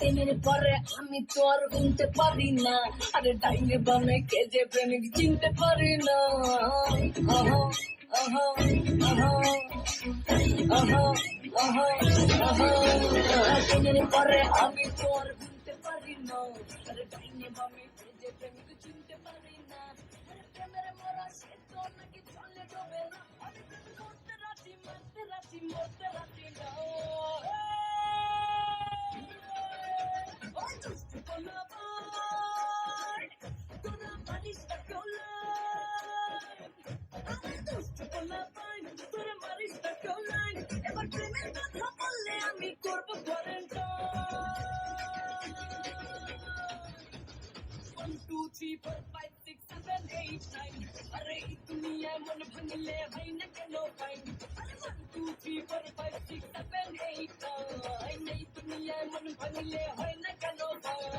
দিনের পরে আমি তো আর গুনতে পারি না, আরে ডাইনে বামে কে যে প্রেমিক চিনতে পারি না। আহা আহা আহা আহা আহা আহা দিনের পরে আমি তো আর গুনতে পারি না, আরে ডাইনে বামে কে যে প্রেমিক চিনতে পারি না। আরে প্রেমের মরা সে তো নাকি চলে যাবে না, আমি প্রেম করতে রাজি, মারতে রাজি, মরতে রাজি না। এবার প্রেমের কথা বললে আমি করবো One, two, three, four, five, six, seven, eight, nine. अरे दुनिया मन भंगले भाई न कनो फाइन. अरे 1, 2, 3, 4, 5, 6, 7, 8, 9. नहीं दुनिया मन भंगले भाई न कनो फाइन.